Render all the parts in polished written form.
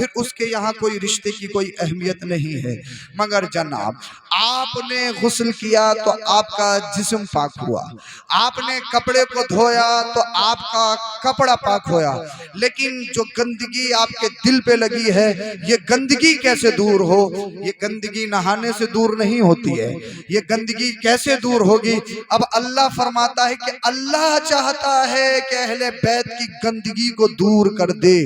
پھر اس کے یہاں کوئی رشتے کی کوئی اہمیت نہیں ہے۔ مگر جناب آپ نے غسل کیا تو آپ کا جسم پاک ہوا، آپ نے کپڑے کو دھویا تو آپ کا کپڑا پاک ہویا، لیکن جو گندگی آپ کے دل پہ لگی ہے یہ گندگی کیسے دور ہو؟ یہ گندگی نہانے سے دور نہیں ہوتی ہے، یہ گندگی کیسے دور ہوگی؟ اب اللہ فرماتا ہے کہ اللہ چاہتا ہے کہ اہل بیت کی گندگی کو دور کر دے،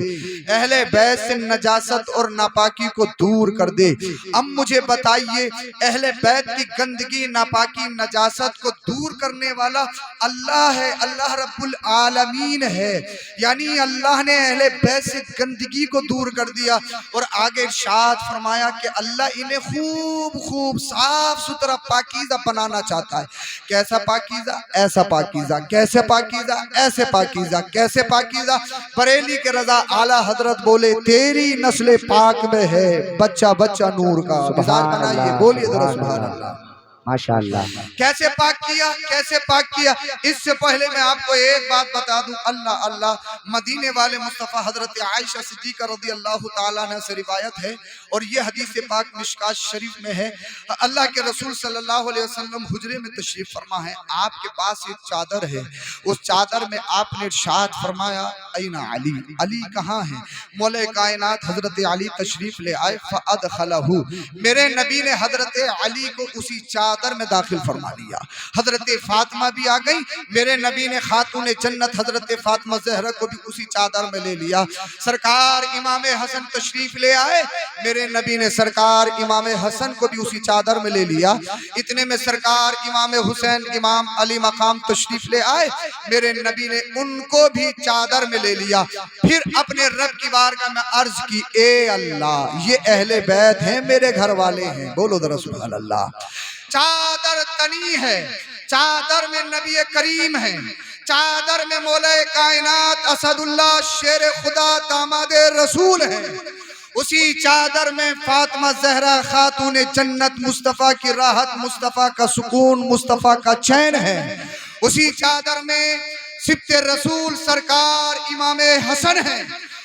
اہل بیت سے نجاست اور ناپاکی کو دور کر دے۔ اب مجھے بتائیے اہل بیت کی گندگی، ناپاکی، نجاست کو دور کرنے والا اللہ ہے، اللہ رب العالمین ہے۔ یعنی اللہ نے اہل بیت سے گندگی کو دور کر دیا اور آگے ارشاد فرمایا کہ اللہ انہیں خوب خوب صاف ستھرا پاکیزہ بنانا چاہتا ہے۔ کیسا پاکیزہ؟ ایسا پاکیزہ۔ کیسے پاکیزہ؟ ایسے پاکیزہ۔ کیسے پاکیزہ؟ بریلی کے رضا اعلیٰ حضرت بولے تیری نسل پاک میں ہے بچہ بچہ نور کا مزاج بنائیے، بولیے ذرا سبحان اللہ۔ ماشاءاللہ۔ کیسے پاک کیا؟ کیسے پاک کیا؟ اس سے پہلے میں آپ کو ایک بات بتا دوں، اللہ اللہ، مدینے والے مصطفیٰ حضرت عائشہ صدیقہ رضی اللہ تعالیٰ عنہ سے روایت ہے اور یہ حدیث پاک مشکات شریف میں ہے۔ اللہ کے رسول صلی اللہ علیہ وسلم حجرے میں تشریف فرما ہے، آپ کے پاس ایک چادر ہے، اس چادر میں آپ نے ارشاد فرمایا این علی، علی کہاں ہے؟ مولا کائنات حضرت علی تشریف لے آئے، فادخلہ، میرے نبی نے حضرت علی کو اسی چادر میں داخل فرما لیا۔ حضرت فاطمہ بھی آ گئی، میرے نبی نے خاتون جنت حضرت فاطمہ زہرا کو بھی اسی چادر میں لے لیا۔ سرکار امام حسن تشریف لے آئے، میرے نبی نے سرکار امام حسن کو بھی اسی چادر میں لے لیا۔ اتنے میں سرکار امام حسین امام علی مقام تشریف لے آئے، میرے نبی نے ان کو بھی چادر میں لے لیا۔ پھر اپنے رب کی بارگاہ میں عرض کی، اے اللہ یہ اہل بیت ہیں، میرے گھر والے ہیں، بولو ذرا سبحان اللہ۔ چادر تنی ہے، چادر میں نبی کریم ہے، چادر میں مولا کائنات اسد اللہ شیر خدا داماد رسول ہے، اسی چادر میں فاطمہ زہرا خاتون جنت مصطفیٰ کی راحت، مصطفیٰ کا سکون، مصطفیٰ کا چین ہے، اسی چادر میں سبط رسول سرکار امام حسن ہے،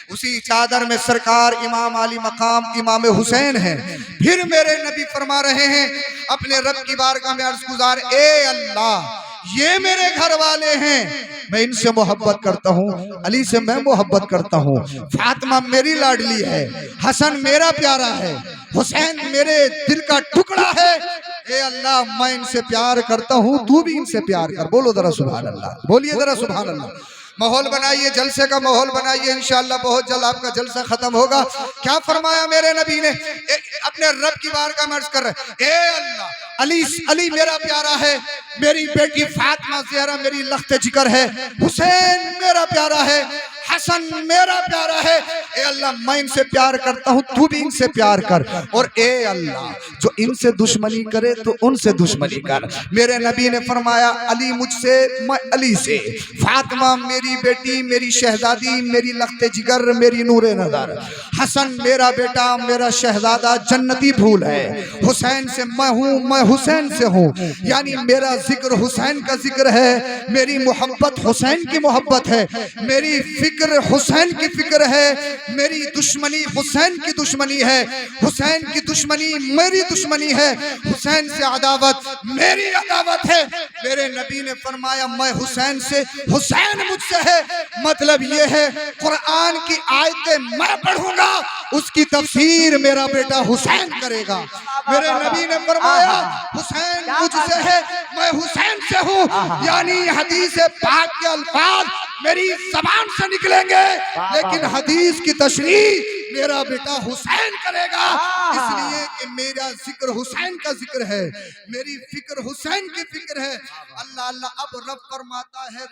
اسی چادر میں سرکار امام علی مقام امام حسین ہیں۔ پھر میرے نبی فرما رہے ہیں اپنے رب کی بارگاہ میں عرض گزار، اے اللہ یہ میرے گھر والے ہیں، میں ان سے محبت کرتا ہوں، علی سے میں محبت کرتا ہوں، فاطمہ میری لاڈلی ہے، حسن میرا پیارا ہے، حسین میرے دل کا ٹکڑا ہے، اے اللہ میں ان سے پیار کرتا ہوں، تو بھی ان سے پیار کر، بولو ذرا سبحان اللہ، بولیے ذرا سبحان اللہ۔ ماحول بنائیے، جلسے کا ماحول بنائیے، انشاءاللہ بہت جلد آپ کا جلسہ ختم ہوگا۔ کیا فرمایا میرے نبی نے؟ اپنے رب کی بارگاہ میں عرض کر رہے، اے اللہ علی میرا پیارا ہے، میری بیٹی فاطمہ زہرا میری لخت جگر ہے، حسین میرا پیارا ہے، حسن میرا پیارا ہے، اے اللہ میں ان سے پیار کرتا ہوں، تو بھی ان سے پیار کر، اور اے اللہ جو ان سے دشمنی کرے تو ان سے دشمنی کر۔ میرے نبی نے فرمایا علی مجھ سے، میں علی سے، فاطمہ میری بیٹی، میری شہزادی، میری لخت جگر، میری نور نظر، حسن میرا بیٹا، میرا شہزادہ جنتی پھول ہے، حسین سے میں ہوں، میں حسین سے ہوں، یعنی میرا ذکر حسین کا ذکر ہے، میری محبت حسین کی محبت ہے، میری فکر حسین کی فکر ہے، میری دشمنی حسین کی دشمنی ہے، حسین کی دشمنی میری دشمنی ہے، حسین سے عداوت میری عداوت ہے۔ میرے نبی نے فرمایا میں حسین سے، حسین مجھ سے ہے، مطلب یہ ہے قرآن کی آیتیں میں پڑھوں گا، اس کی تفسیر میرا بیٹا حسین کرے گا۔ میرے نبی نے فرمایا حسین مجھ سے ہے، میں حسین سے ہوں، یعنی حدیث پاک کے الفاظ میری زبان سے نکلیں گے لیکن حدیث کی تشریح میرا بیٹا حسین کرے گا، اس لیے کہ میرا ذکر حسین کا ذکر ہے، میری فکر حسین کی فکر ہے۔ اللہ اللہ، اب رب فرماتا ہے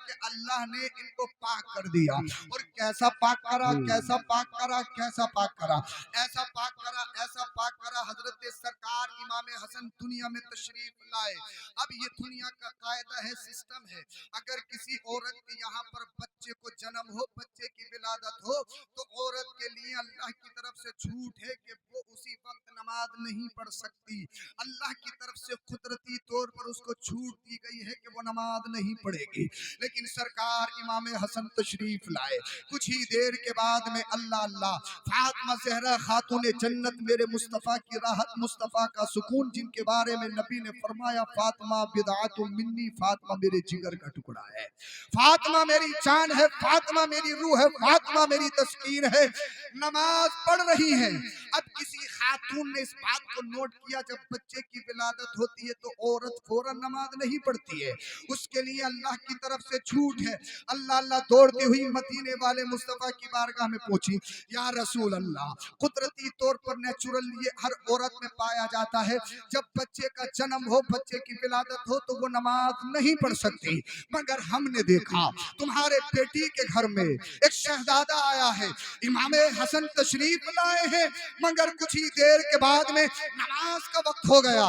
کہ اللہ نے ان کو پاک کر دیا، اور کیسا پاک کرا، کیسا پاک کرا، کیسا پاک کرا، ایسا پاک کرا، ایسا پاک کرا، حضرت سرکار امام حسن دنیا میں تشریف لائے۔ اب یہ دنیا کا قاعدہ ہے، سسٹم ہے، اگر کسی عورت کے یہاں پر بچے کو جنم ہو، بچے کی ولادت ہو، تو عورت کے لیے اللہ کی طرف سے جھوٹ ہے کہ وہ اسی وقت نماز नमाज नहीं पढ़ सकती। अल्लाह की तरफ से कुदरती तौर पर उसको छूट दी गई है कि वो नमाज नहीं पढ़ेगी। लेकिन सरकार इमाम हसन तशरीफ लाए, कुछ ही देर के बाद में अल्लाह अल्लाह फातिमा ज़हरा खातून जन्नत, मेरे मुस्तफ़ा की राहत, मुस्तफ़ा का सुकून, जिनके बारे में नबी ने फरमाया फातिमा बिदअतुम मिन्नी, फातिमा मेरे जिगर का टुकड़ा है, फातिमा मेरी जान है, फातिमा मेरी रूह है, फातिमा मेरी तस्कीन है। नमाज पढ़ रही है। अब किसी खातून ने इस बात को नोट किया, जब बच्चे की विलादत होती है तो औरत फौरन नमाज नहीं पढ़ती है, उसके लिए अल्लाह की तरफ से छूट है। अल्लाह अल्लाह दौड़ती हुई मदीने वाले मुस्तफ़ा की बारगाह में पहुंची। या रसूल अल्लाह, कुदरती तौर पर नेचुरल ये हर औरत में पाया जाता है, जब बच्चे का जन्म हो, बच्चे की विलादत हो तो वो नमाज नहीं पढ़ सकती, मगर हमने देखा तुम्हारे बेटी के घर में एक शहजादा आया है, इमाम हसन तशरीफ लाए हैं, मगर कुछ ही देर के बाद में नमाज का वक्त हो गया।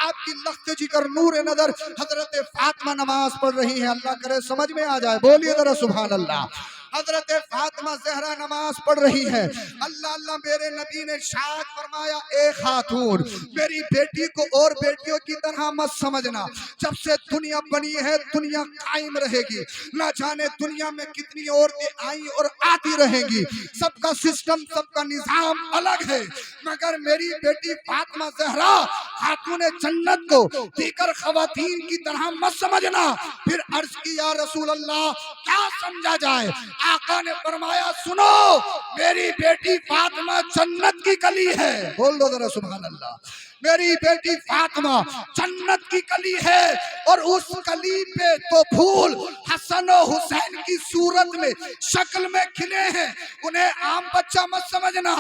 आपकी लख्त जिगर नूर नजर हजरत फातिमा नमाज पढ़ रही है। अल्लाह करे समझ में आ जाए, बोलिए जरा सुभान अल्लाह। हजरत फातिमा ज़हरा नमाज पढ़ रही है। अल्लाह अल्लाह, मेरे नबी ने शाद फरमाया, ए खातून, मेरी बेटी को और बेटियों की तरह मत समझना, जब से दुनिया बनी है दुनिया कायम रहेगी, ना जाने दुनिया में कितनी औरतें आई और आती रहेंगी, सबका सिस्टम सबका निजाम अलग है, मगर मेरी बेटी फातिमा ज़हरा खातून जन्नत को दीगर खवातीन की तरह मत समझना। फिर अर्ज की, या रसूल अल्लाह, क्या समझा जाए? आका ने फरमाया, सुनो, मेरी बेटी फातिमा जन्नत की कली है। बोल दो जरा सुभान अल्लाह। मेरी बेटी फातिमा जन्नत की कली है, और उस कली पे तो फूल हसन और हुसैन की सूरत में, शक्ल में खिले हैं। उन्हें आम बच्चा मत समझना,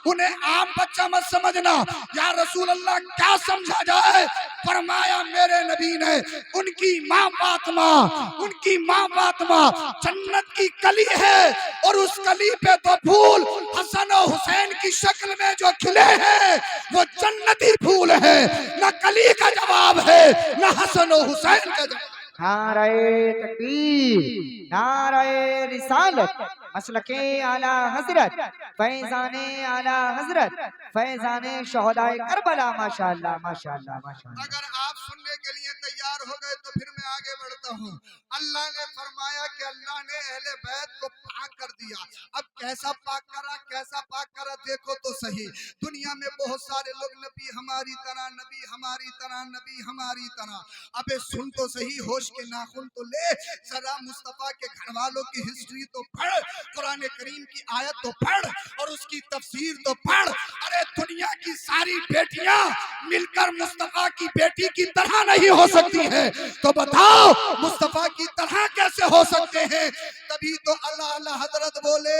उन्हें आम बच्चा मत समझना। या रसूल अल्लाह, क्या समझा जाए? फरमाया मेरे नबी ने, उनकी माँ फातिमा, उनकी माँ फातिमा जन्नत की कली है, और उस कली पे तो फूल हसन और हुसैन की शक्ल में जो खिले हैं वो जन्नती फूल है। ना कली का जवाब है, ना हसन और हुसैन का जवाब। नाराए तकबीर, नाराए रिसालत, मसलके आला हजरत, फैजाने आला हजरत, फैजाने शोहदाए करबला। माशाअल्लाह माशाअल्लाह माशाअल्लाह। अगर आप सुनने के लिए तैयार हो गए तो फिर मैं आगे बढ़ता हूँ। अल्लाह ने फरमाया कि अल्लाह ने अहले बैत को पाक कर दिया। अब कैसा पाक करा, कैसा पाक करा, देखो तो सही। दुनिया में बहुत सारे लोग नबी हमारी तरह, नबी हमारी तरह, नबी हमारी तरह। अबे सुन तो सही, होश के नाखून तो ले, जरा मुस्तफा के घर वालों की हिस्ट्री तो पढ़, कुरान करीम की आयत तो पढ़, और उसकी तफसीर तो पढ़। अरे दुनिया की सारी बेटियां मिलकर मुस्तफा की बेटी की तरह नहीं हो सकती है, तो बताओ मुस्तफा की तरह कैसे हो सकते हैं? तभी तो अल्लाह अल्लाह हजरत बोले,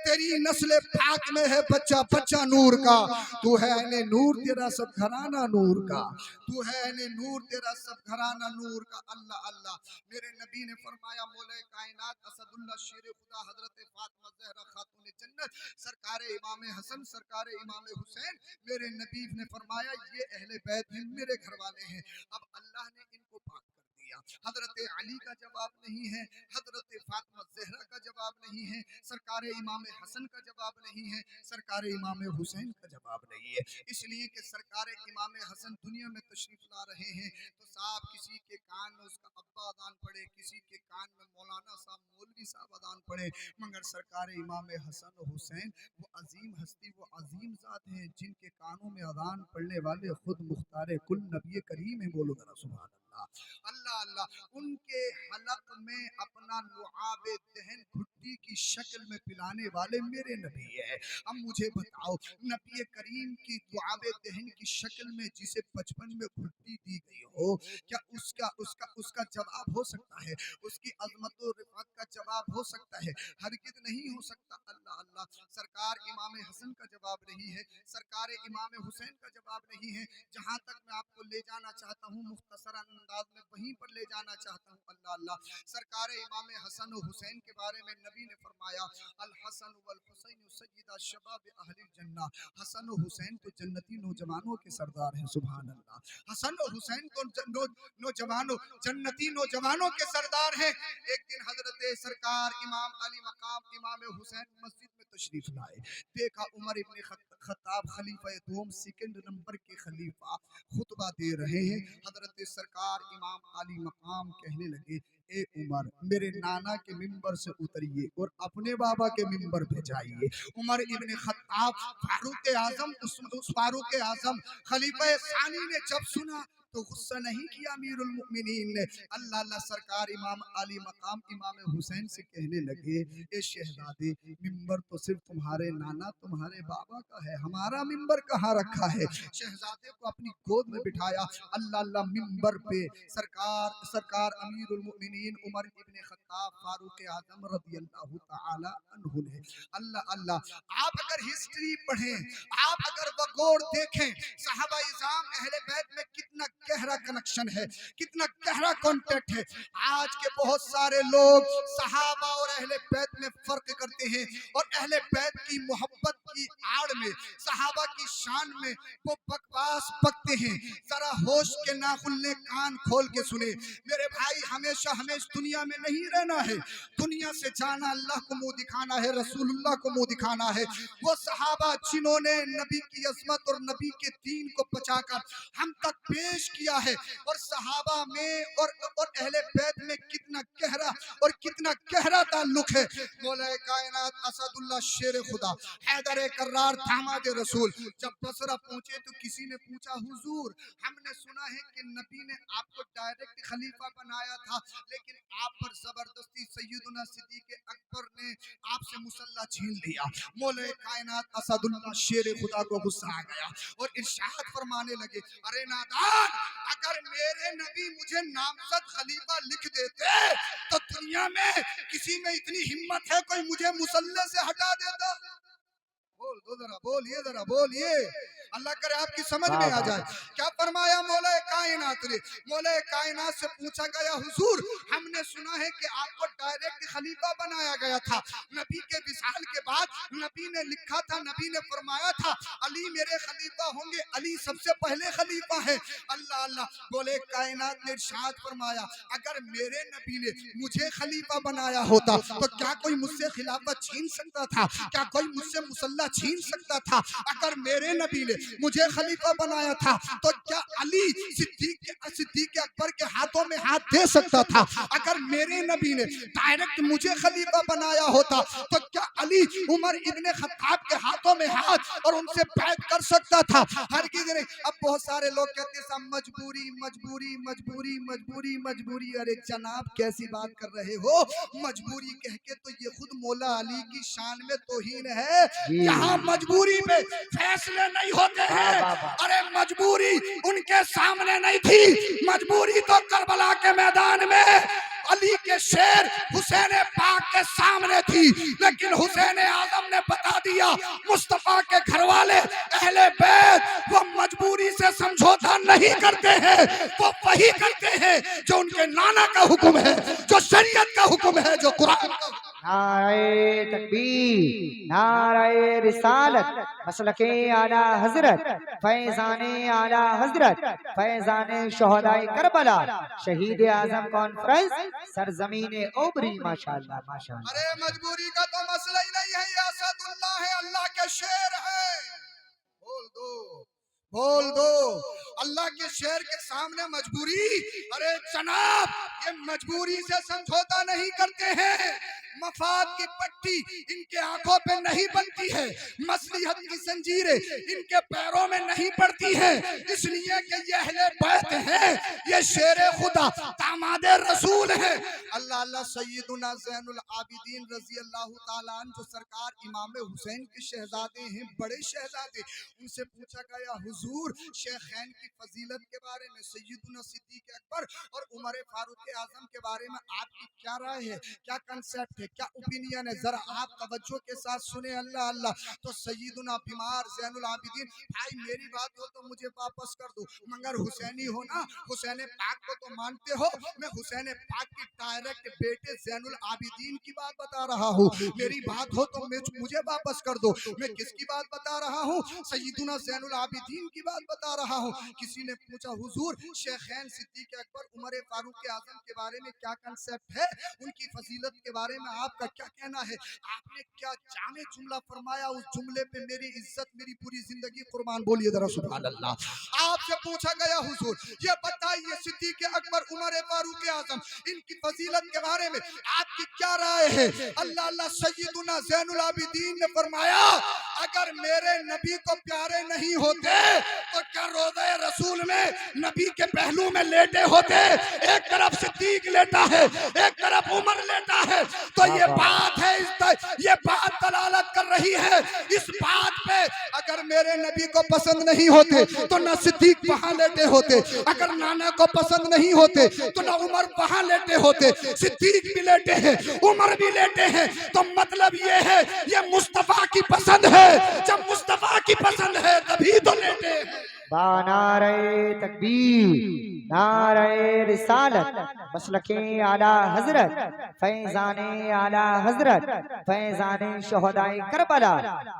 तेरी नस्ल पाक में है बच्चा, बच्चा नूर का, तू है अहले नूर, तेरा सब घराना नूर का, तू है अहले नूर, तेरा सब घराना नूर का। अल्लाह अल्लाह, मेरे नबी ने फरमाया, मौला कायनात असदुल्लाह शेर खुदा हजरत फातिमा ज़हरा खातून जन्नत, सरकार इमाम हसन, सरकार इमाम हुसैन, मेरे नबी ने फरमाया ये अहले बैत हैं, मेरे घर वाले हैं। अब अल्लाह ने इनको पाक कर दिया। हजरत अली का जवाब नहीं है, हजरत फातिमा ज़हरा का जवाब नहीं है, सरकार इमाम हसन का जवाब नहीं है, सरकार इमाम हुसैन का जवाब नहीं है। इसलिए कि सरकार इमाम हसन दुनिया में तशरीफ ला रहे हैं, तो साहब किसी के कान में उसका अब्बा अदान पड़े, किसी के कान में मौलाना साहब मौलवी साहब अदान पड़े, मगर सरकार इमाम हसन और हुसैन वो अजीम हस्ती, वो अजीम ज़ात हैं, जिनके कानों में अजान पढ़ने वाले खुद मुख्तार कुल नबी करीम है। बोलो जरा सुभान अल्लाह। अल्लाह अल्लाह, उनके हलक में अपना लुआब दहन भुट्टी की शक्ल में पिलाने वाले मेरे नबी है। अब मुझे बताओ, नबी करीम की लुआब दहन की शक्ल में जिसे बचपन में भुट्टी दी गई हो, क्या उसका उसका उसका जवाब हो सकता है? उसकी अजमत और रिफात का जवाब हो सकता है? हरगिज़ नहीं हो सकता। अल्लाह अल्लाह, सरकार इमाम हसन का जवाब नहीं है, सरकार इमाम हुसैन का जवाब नहीं है। जहाँ तक मैं आपको ले जाना चाहता हूँ मुख्तसर अंदाज में, वहीं पर ले जाना चाहता हूँ। अल्लाह अल्लाह, सरकार इमाम हसन और हुसैन के बारे में नबी ने फरमाया, अल हसन वल हुसैन सय्यदा शबाब अहल जन्ना। हसन और हुसैन तो जन्नती नौजवानों के सरदार हैं, सुभान अल्लाह। हसन और हुसैन तो नौजवानों जन्नती नौजवानों के सरदार हैं। एक दिन हजरत सरकार इमाम अली मकाम इमाम हुसैन मस्जिद में तशरीफ लाए। देखा उमर इब्न खत्ताब खलीफा दोम सेकंड नंबर के खलीफा खुतबा दे रहे हैं। हजरत सरकार इमाम अली मकाम कहने लगे, ए उमर, मेरे नाना के मिंबर से उतरिए और अपने बाबा के मिंबर पे जाइए। उमर इब्न खत्ताब फारूक आजम उस फारूक आजम खलीफा सानी ने जब सुना तो गुस्सा नहीं किया अमीरुल मोमिनीन ने। अल्लाह अल्लाह सरकार इमाम अली मकाम इमाम हुसैन से कहने लगे, ए शहजादे, मिंबर तो सिर्फ तुम्हारे नाना तुम्हारे बाबा का है, हमारा मिंबर कहाँ रखा है। शहजादे को अपनी गोद में बिठाया। अल्लाह अल्लाह मिंबर पे सरकार अमीरुल मोमिनीन उमर इब्न खत्ताब फारूक आजम रज़ी अल्लाह तआला अन्हु ने अल्लाह अल्लाह आप अगर हिस्ट्री पढ़ें, आप अगर बगौर देखें, सहाबा इज़ाम अहले बैत में कितना गहरा कनेक्शन है, कितना गहरा कांटेक्ट है। आज के बहुत सारे लोग सहाबा और अहले बैत में फर्क करते हैं और अहले बैत की मोहब्बत की आड़ में सहाबा की शान में वो बकवास बकते हैं। जरा होश के नाखुल्ले कान खोल के सुने मेरे भाई, हमेशा हमें इस दुनिया में नहीं रहना है। दुनिया से जाना अल्लाह को मुंह दिखाना है, रसूलुल्लाह को मुंह दिखाना है। वो सहाबा जिन्होंने नबी की अजमत और नबी के दीन को बचाकर हम तक पेश किया है, और सहाबा में और अहले बैत में कितना गहरा और कितना गहरा ताल्लुक है। मौला कायनात असदुल्लाह शेर खुदा हैदर कर्रार दामाद रसूल जब बसरा पहुंचे तो किसी ने पूछा, हुजूर, हमने सुना है कि नबी ने आपको डायरेक्ट खलीफा बनाया था, लेकिन आप पर जबरदस्ती सैयदुना सिद्दीक अकबर ने आपसे मुसल्ला छीन लिया। मौला कायनात असदुल्लाह शेर खुदा को गुस्सा आ गया और इरशाद फरमाने लगे, अरे नादान, अगर मेरे नबी मुझे नामजद खलीफा लिख देते तो दुनिया में किसी में इतनी हिम्मत है कोई मुझे मुसल्ले से हटा देता? बोल दो जरा, बोलिए जरा, बोलिए, अल्लाह करे आपकी समझ में आ जाए। क्या फरमाया मौला कायनात ने? मौला कायनात से पूछा गया, हुजूर, हमने सुना है कि आपको डायरेक्ट खलीफा बनाया गया था। नबी के विसाल के बाद नबी ने लिखा था, नबी ने फरमाया था, अली मेरे खलीफा होंगे, अली सबसे पहले खलीफा है। अल्लाह अल्लाह, मौला कायनात ने इरशाद फरमाया, अगर मेरे नबी ने मुझे खलीफा बनाया होता तो क्या कोई मुझसे खिलाफत छीन सकता था? क्या कोई मुझसे मुसल्ला छीन सकता था? अगर मेरे नबी ने मुझे खलीफा बनाया था तो क्या अली सिद्दीक अकबर के हाथों में हाथ दे सकता था? अगर मेरे नबी ने डायरेक्ट मुझे खलीफा बनाया होता तो क्या अली उमर इब्ने खत्ताब के हाथों में हाथ और उनसे बैत कर सकता था? हरगिज़ नहीं। अब बहुत सारे लोग कहते हैं मजबूरी मजबूरी मजबूरी मजबूरी मजबूरी। अरे जनाब, कैसी बात कर रहे हो? मजबूरी कह के तो ये खुद मौला अली की शान में तौहीन है। यहाँ मजबूरी पे फैसले नहीं होते हैं। अरे मजबूरी उनके सामने नहीं थी, मजबूरी तो करबला के मैदान में अली के शेर हुसैन पाक के सामने थी, लेकिन हुसैन आजम ने बता दिया, मुस्तफा के घर वाले अहले बैत वो मजबूरी से समझौता नहीं करते हैं, वो वही करते हैं जो उनके नाना का हुक्म है, जो शरीयत का हुक्म है, जो कुरान का। नारे तकबीर, नारे रिसालत, मसलके आला हजरत, फैजाने आला हजरत, फैजाने शोहदाए करबला, शहीद आजम कॉन्फ्रेंस, सरजमीन ओबरी। माशाअल्लाह माशाअल्लाह। अरे मजबूरी का तो मसला ही नहीं है, ये असदुल्लाह है, अल्लाह के शेर है। बोल दो, बोल दो, अल्लाह के शेर के सामने मजबूरी। अरे जनाब, ये मजबूरी से समझौता नहीं करते हैं। मफाद की पट्टी इनके आंखों पे नहीं बनती है, मसलिहत की जंजीरें इनके पैरों में नहीं पड़ती है, इसलिए कि ये अहले बैत हैं, ये शेर खुदा दामाद रसूल है। अल्लाह अल्लाह सैयदुना ज़ैनुल आबिदीन रज़ी अल्लाह ताला अन्हु जो सरकार इमाम हुसैन के शहजादे हैं, बड़े शहजादे, उनसे पूछा गया, हुजूर, शेखैन की फजीलत के बारे में, सैयदुना सिद्दीक अकबर और उमर फारूक आजम के बारे में आपकी क्या राय है, क्या कंसेप्ट है, है, क्या ओपिनियन है, जरा आप तवज्जो के साथ सुने। अल्लाह अल्लाह। तो सैयदुना बीमार ज़ैनुल आबिदीन, भाई मेरी बात हो तो मुझे वापस कर दो, मगर हुसैनी हो ना, हुसैन पाक को तो मानते हो, मैं हुसैन पाक की डायरेक्ट बेटे ज़ैनुल आबिदीन की बात बता रहा हूँ। मेरी बात हो तो मुझे वापस कर दो। मैं किसकी बात बता रहा हूँ? सैयदुना ज़ैनुल आबिदीन की बात बता रहा हूँ। किसी ने पूछा हुजूर शेखैन सिद्दीक अकबर उमर फारूक आजम के बारे में क्या कंसेप्ट है, उनकी फजीलत के बारे में आपका क्या कहना है? आपने क्या जामे जुमला फरमाया, उस जुमले पे मेरी इज्जत, मेरी पूरी जिंदगी कुर्बान। बोलिए जरा सुभान अल्लाह। आपसे पूछा गया हुजूर ये बताइए सिद्दीक अकबर उमर फारूक आजम इनकी फजीलत के बारे में आपकी क्या राय है? अल्लाह अल्लाह। सैयदुना ज़ैनुल आबिदीन ने फरमाया अगर मेरे नबी को प्यारे नहीं होते तो क्या रोज़े रसूल में नबी के पहलू में लेटे होते? एक तरफ सिद्दीक लेटा है, एक तरफ उमर लेटा है। तो ये बात है, ये बात दलालत कर रही है इस बात पे, अगर मेरे नबी को पसंद नहीं होते तो ना सिद्दीक वहां लेटे होते, अगर नाना को पसंद नहीं होते तो ना उमर वहां लेटे होते। सिद्दीक भी लेटे हैं, उमर भी लेटे हैं, तो मतलब ये है ये मुस्तफा की पसंद है। जब मुस्तफा की पसंद है तभी तो लेटे हैं। नारे तकबीर, नारे रिसालत, मसलके आला हजरत, फैजाने आला हजरत, फैजाने शोहदाए करबला,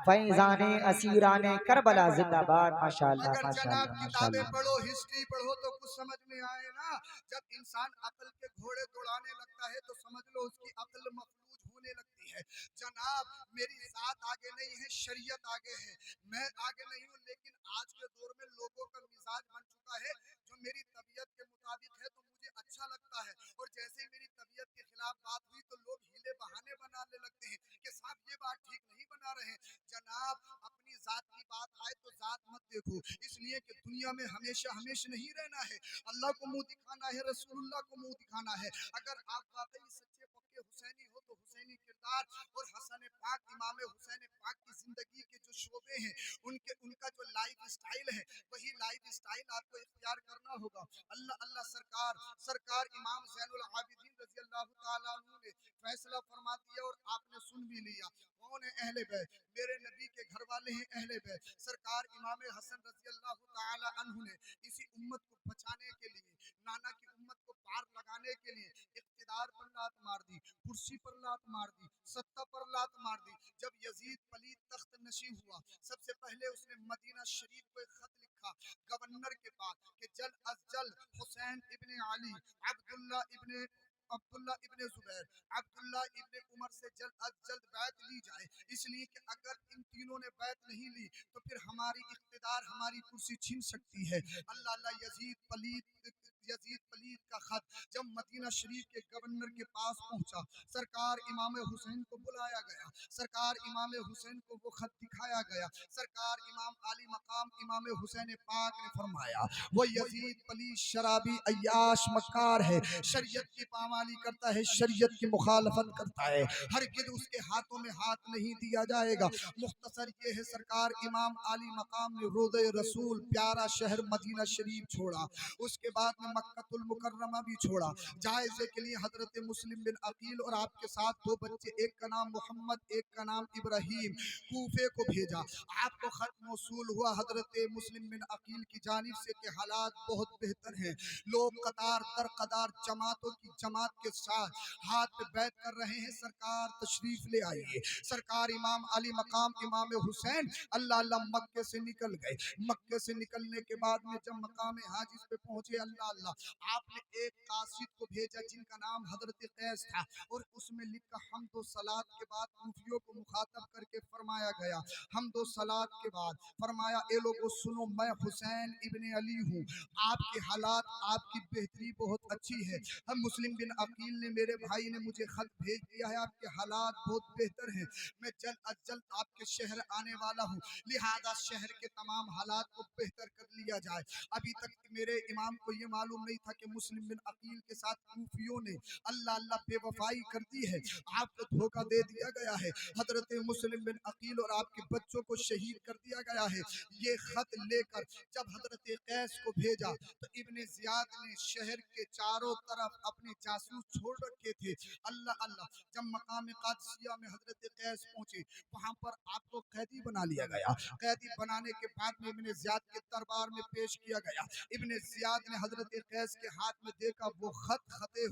फैजाने असीराने करबला जिंदाबाद। माशाअल्लाह अगर जनाब माशाअल्लाह किताबें माशाअल्लाह। पढ़ो, हिस्ट्री पढ़ो तो कुछ समझ में आए ना। जब इंसान अकल के घोड़े दौड़ाने लगता है तो समझ लो उसकी अकल मफलूज होने लगती है। जनाब मेरी जात आगे नहीं है, शरीयत आगे है, मैं आगे नहीं हूँ। लेकिन आज के दौर में लोगों का मिजाज बन चुका है जो मेरी तबीयत के मुताबिक है तो मुझे अच्छा लगता है, और जैसे ही मेरी तबीयत के खिलाफ बात हुई तो लोग हीले बहाने बनाने लगते हैं कि साहब ये बात ठीक नहीं बना रहे हैं। जनाब अपनी जात की बात आए तो जात मत देखो, इसलिए कि दुनिया में हमेशा हमेशा नहीं रहना है। अल्लाह को मुंह दिखाना है, रसूलुल्लाह को मुंह दिखाना है। अगर आप वाकई सच्चे पक्के हुसैनी हो तो हुसैनी किरदार और हसन पाक इमाम हुसैन पाक की जिंदगी के जो शोबे हैं, उनका जो लाइफ स्टाइल है, वही लाइफ स्टाइल आपको इख्तियार करना होगा। अल्लाह अल्लाह। सरकार इमाम ज़ैनुल आबिदीन रज़ी अल्लाह ताला अन्हु ने फैसला फरमा दिया और आपने सुन भी लिया। कौन है? अहले बैत, मेरे नबी के घर वाले हैं अहले बैत। सरकार इमाम हसन रज़ी अल्लाह ताला अन्हु ने इसी उम्मत को बचाने के लिए, नाना की उम्मत को पार लगाने के लिए इख्तिदार पर लात मार दी, कुर्सी पर लात मार दी, सत्ता पर लात मार दी। जब यजीद पलीद तख्त नशी हुआ, सबसे पहले उसने मदीना शरीफ को एक खत लिखा गवर्नर के पास कि जल्द अज जल्द हुसैन इब्ने अली, अब्दुल्ला इब्ने जुबैर, अब्दुल्ला इब्ने उमर से जल्द अज जल्द बैत ली जाए, इसलिए कि अगर इन तीनों ने बैत नहीं ली तो फिर हमारी इख्तिदार, हमारी कुर्सी छीन सकती है। अल्लाह अल्लाह। यजीद पलीद का खत जब मदीना शरीफ के गवर्नर के पास पहुंचा, सरकार इमाम हुसैन को बुलाया गया, सरकार इमाम हुसैन को वो खत दिखाया गया। सरकार इमाम आली मकाम इमाम हुसैन पाक ने फरमाया वो यजीद पलीद शराबी अय्याश मक्कार है, शरीयत की पामाली करता है, शरीयत की मुखालफत करता है, हरगिज़ उसके हाथों में हाथ नहीं दिया जाएगा। मुख्तसर ये है सरकार इमाम आली मकाम ने रोज़े रसूल प्यारा शहर मदीना शरीफ छोड़ा, उसके बाद में मक्कतुल मुकर्रमा भी छोड़ा, जायजे के लिए हजरत मुस्लिम बिन अकील और आपके साथ दो बच्चे, एक का नाम मोहम्मद, एक का नाम इब्राहिम, कूफे को भेजा। आपको खत मौसूल हुआ हजरत मुस्लिम बिन अकील की जानिब से कि हालात बहुत बेहतर हैं, लोग कतार दर कतार जमातों की जमात के साथ हाथ पे बैठ कर रहे हैं, सरकार तशरीफ ले आइए। सरकार इमाम अली मकाम इमाम हुसैन अल्लाह अल्लाह मक्के से निकल गए। मक्के से निकलने के बाद में जब मकाम हाजिज पे पहुंचे, अल्लाह अल्लाह, आपने एक कासिद को भेजा जिनका नाम हजरत कैस था, और उसमें लिखा हमदो सलात के बाद कूफियों को मुखातब करके फरमाया गया, हमदो सलात के बाद फरमाया ए लोगों सुनो, मैं हुसैन इब्ने अली हूँ, आपके हालात, आपकी बेहतरी बहुत अच्छी है। हम मुस्लिम बिन अकील ने, मेरे भाई ने मुझे खत भेज दिया है, आपके हालात बहुत बेहतर हैं, मैं जल्द अज जल्द आपके शहर आने वाला हूँ, लिहाजा शहर के तमाम हालात को बेहतर कर लिया जाए। अभी तक मेरे इमाम को ये मालूम नहीं था कि मुस्लिम बिन अकील के साथ कूफियों ने अल्लाह अल्लाह बेवफाई कर दी है, आपको धोखा दे दिया गया है, हजरत मुस्लिम बिन अकील और आपके बच्चों को शहीद कर दिया गया है। ये खत लेकर जब हजरत कैस को भेजा तो इब्ने जियाद ने शहर के चारों तरफ अपने जासूस छोड़ रखे थे। अल्लाह अल्लाह, जब मकाम कादसिया में हजरत कैस पहुंचे, वहां पर आपको कैदी बना लिया गया। कैदी बनाने के बाद में इब्ने ज़ियाद के दरबार में पेश किया गया। इब्ने ज़ियाद ने हजरत कैस के हाथ में देखा, वो खत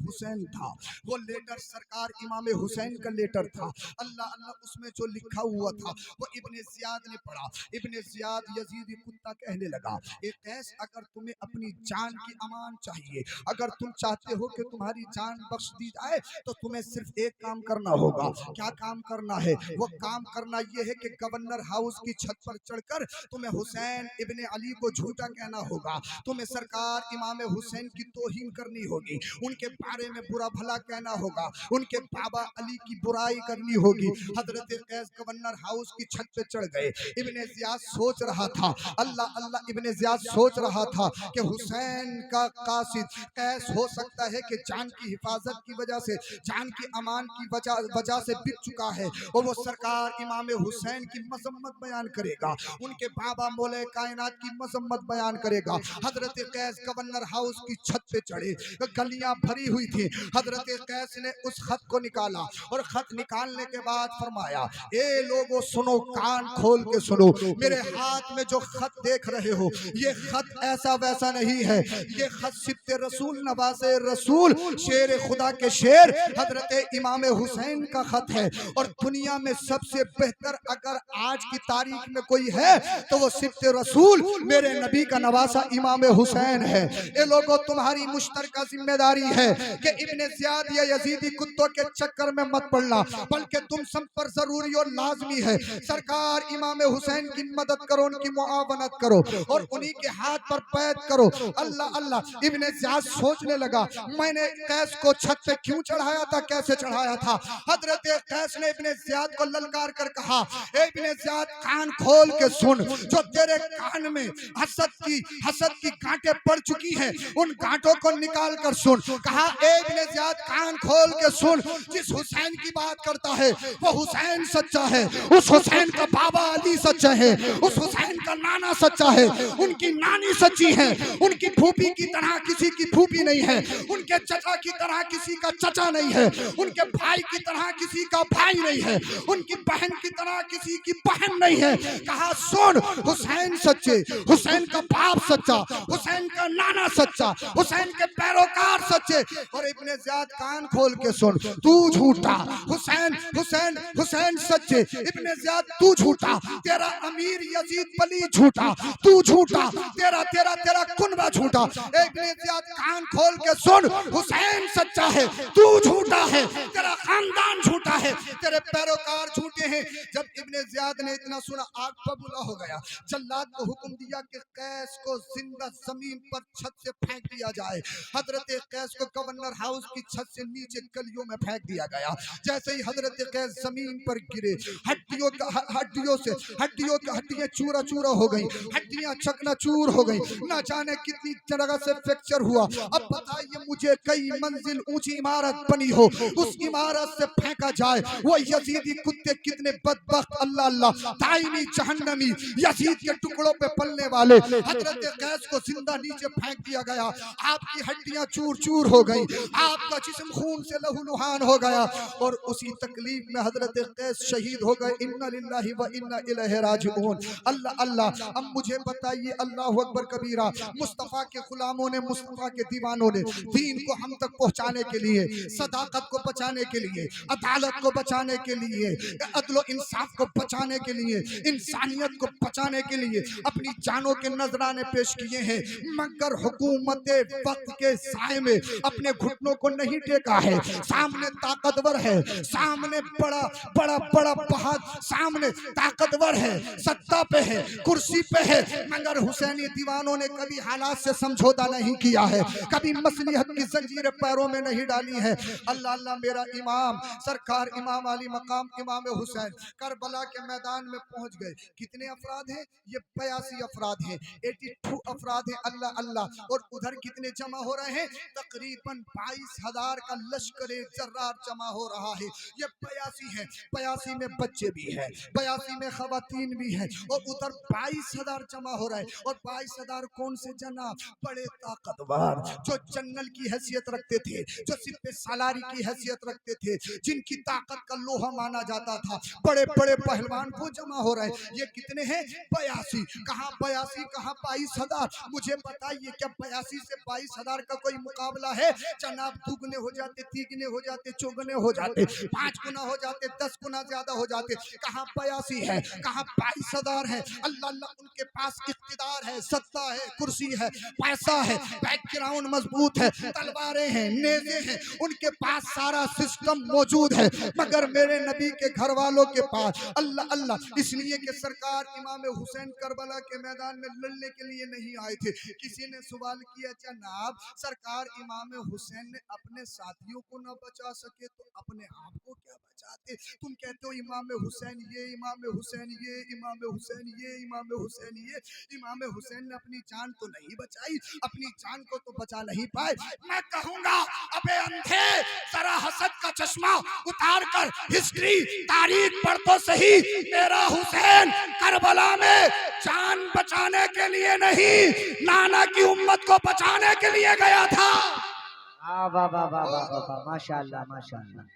हुसैन था, वो लेटर सरकार इमाम हुसैन का लेटर था। अल्लाह अल्लाह, उसमें जो लिखा हुआ था वो इब्ने ज़ियाद ने पढ़ा। इब्ने ज़ियाद यजीदी कुत्ता कहने लगा, ए कैस, अगर तुम्हें अपनी जान की अमान चाहिए, अगर तुम चाहते हो कि तुम्हारी जान बख्श दी जाए, तो तुम्हें सिर्फ एक काम करना होगा। क्या काम करना है? वो काम करना यह है कि गवर्नर हाउस की छत पर चढ़कर तुम्हें हुसैन इब्ने अली को झूठा कहना होगा, तुम्हें सरकार इमाम हुसैन की तौहीन करनी होगी, उनके बारे में बुरा भला कहना होगा, उनके बाबा अली की बुराई करनी होगी। हजरत कैस गवर्नर हाउस की छत पे चढ़ गए। इब्ने ज़ियाद सोच रहा था, अल्लाह अल्लाह, इब्ने ज़ियाद सोच रहा था कि हुसैन का कासिद कैस हो सकता है कि जान की हिफाजत की वजह से, जान की अमान की वजह से बिक चुका है, और वो सरकार इमाम हुसैन की मजम्मत बयान करेगा, उनके बाबा मौले कायनात की मजम्मत बयान करेगा। हजरत कैस गवर्नर हाउस की छत पे चढ़े, गलियां भरी हुई थी। हजरत कैस ने उस खत को निकाला, और खत निकालने के बाद फरमाया, ए लोगों सुनो, कान खोल के सुनो, मेरे हाथ में जो खत देख रहे हो, ये खत ऐसा वैसा नहीं है, ये खत सिब्ते रसूल, नवासे रसूल, शेर खुदा के शेर हजरत इमाम हुसैन का खत है। और दुनिया में सबसे बेहतर अगर आज की तारीख में कोई है तो वो सिब्ते रसूल, मेरे नबी का नवासा इमाम हुसैन है। ये लोगों, तुम्हारी मुश्तरका जिम्मेदारी है कि इब्ने ज़ियाद या यजीदी कुत्तों के चक्कर में मत पड़ना, बल्कि तुम सब पर जरूरी और लाजमी है सरकार इमाम हुसैन की मदद करो, उनकी मुआवनत करो, और उन्हीं के हाथ पर बैत करो। अल्लाह अल्लाह, इब्ने ज़ियाद सोचने लगा, मैंने कैस को छत पे क्यों चढ़ाया था, कैसे चढ़ाया था? हजरत कैस ने इब्ने ज़ियाद को ललकार कर कहा, ए इब्ने ज़ियाद, कान खोल के सुन, जो तेरे कान में हसद की कांटें पड़ चुकी हैं, उन कांटों को निकाल कर सुन। कहा, ए इब्ने ज़ियाद, कान खोल के सुन, जिस हुसैन की बात करता है वो हुसैन सच्चा है, उस हुसैन का बाबा अली सच्चा है, उस हुसैन का नाना सच्चा है, उनकी नानी सच्ची है, उनकी फूफी की तरह किसी की फूफी नहीं है, उनके चचा की तरह किसी का चचा नहीं है, उनके भाई की तरह किसी का भाई नहीं है, उनकी बहन की तरह किसी की बहन नहीं है। कहा, सुन, हुसैन सच्चे, हुसैन का बाप सच्चा, हुसैन का नाना सच्चा, हुसैन के पैरोकार सच्चे। और इब्ने ज़ियाद, कान खोल के सुन, तू झूठा, हुसैन हुसैन हुसैन सच्चे, इब्ने ज़ियाद तू झूठा, तेरा अमीर यजीद वली झूठा, तू झूठा, तेरा तेरा तेरा कुनबा झूठा। इब्ने ज़ियाद, कान खोल के सुन, हुसैन सच्चा है, तू झूठा है, तेरा खानदान झूठा है, तेरे पैरोकार झूठे हैं। जब इब्ने ज़ियाद ने इतना सुना, आग बबूला हो गया। जल्लाद को हुक्म दिया कि कैस को जिंदा जमीन पर छत से फेंक दिया जाए। हजरत कैस को गवर्नर हाउस की छत से नीचे गलियों में फेंक दिया गया। जैसे ही हजरत कैस जमीन पर गिरे, हड्डियां चूरा चूरा हो गई, हड्डियां चकनाचूर हो गई, ना जाने कितनी जगह से फ्रैक्चर हुआ। अब बताइए मुझे, कई मंजिल ऊंची इमारत बनी हो, उस इमारत से फेंका जाए, वो यजीदी कुत्ते कितने बदबख्त, अल्लाह अल्लाह, दायमी जहन्नमी, यजीद के टुकड़ों पे पलने वाले। हजरत कैस को जिंदा नीचे फेंक दिया गया, आपकी हड्डियां चूर चूर हो गई, आपका जिस्म खून से लहूलुहान हो गया, और उसी तकलीफ में हजरत कैस शहीद हो गए। इन्ना लिल्लाहि व इन्ना इलैहि राजिऊन। अल्लाह अल्लाह, अब मुझे बताइए, अल्लाहु अकबर कबीरा, मुस्तफ़ा के गुलामों ने, मुस्तफ़ा के दीवानों ने दीन को हम तक पहुंचाने के लिए, सदाकत को बचाने के लिए, अदालत को बचाने के लिए, अदल इंसाफ को बचाने के लिए, इंसानियत को बचाने के लिए अपनी जानों के नजराने पेश किए हैं, मगर हुकूमत वक्त के साए में अपने घुटनों को नहीं टेका है। सामने ताकतवर है, सामने बड़ा बड़ा बड़ा बहुत, सामने ताकतवर है, सत्ता पे है, कुर्सी पे है, मगर हुसैनी दीवानों ने कभी हालात से समझौता नहीं किया है, कभी मसलिहत की जंजीरें पैरों में नहीं डाली है। अल्लाह अल्लाह, मेरा इमाम सरकार इमाम अली मकाम इमाम हुसैन करबला के मैदान में पहुंच गए। कितने अफराद हैं? ये 82 अफराद हैं, 82 अफराद हैं। अल्लाह अल्लाह, और उधर कितने जमा हो रहे हैं? तकरीबन 22,000 का लश्कर जर्रार जमा हो रहा है। ये 82 है, 82 में बच्चे भी हैं, 82 में खवातीन भी हैं, और उधर 22,000 जमा हो रहा है। और 22,000 कौन से जनाब? बड़े ताकतवर, जो जनरल की हैसियत रखते थे, जो सिपह सालारी की हैसियत रखते थे, जिनकी ताकत का लोहा माना जाता था, बड़े बड़े पहलवान वो जमा हो रहे हैं। ये कितने हैं? 82। कहाँ 82, कहाँ 22,000? मुझे बताइए, क्या 82 से 22,000 का कोई मुकाबला है? जनाब दुगने हो जाते, तीगने हो जाते, चौगने हो जाते, 5 गुना हो जाते, 10 गुना ज्यादा हो जाते। कहाँ 82 है, कहाँ 22,000 है? अल्लाह अल्लाह, उनके पास इख्तिदार है, सत्ता है, कुर्सी है, पैसा है, बैकग्राउंड मजबूत है, तलवारें हैं, नेज़े हैं, उनके पास सारा सिस्टम मौजूद है। मगर मेरे नबी के घर वालों के पास अल्लाह अल्लाह, इसलिए कि सरकार इमाम हुसैन करबला के मैदान में लड़ने के लिए नहीं आए थे। किसी ने सवाल किया, जनाब सरकार इमाम हुसैन ने अपने साथियों को न बचा सके तो अपने आप को क्या बचाते? तुम कहते हो इमाम हुसैन ये, इमाम हुसैन ये, इमाम हुसैन ये, इमाम हुसैन ये। इमाम हुसैन ने अपनी जान तो नहीं बचाई, अपनी जान को तो बचा नहीं पाए। मैं कहूंगा, अबे अंधे, जरा हसद का चश्मा उतार कर हिस्ट्री तारीख पढ़ तो सही। मेरा हुसैन करबला में जान बचाने के लिए नहीं, नाना की उम्मत को बचाने के लिए गया था। वाह वाह वाह वाह वाह वाह, माशाअल्लाह माशाअल्लाह।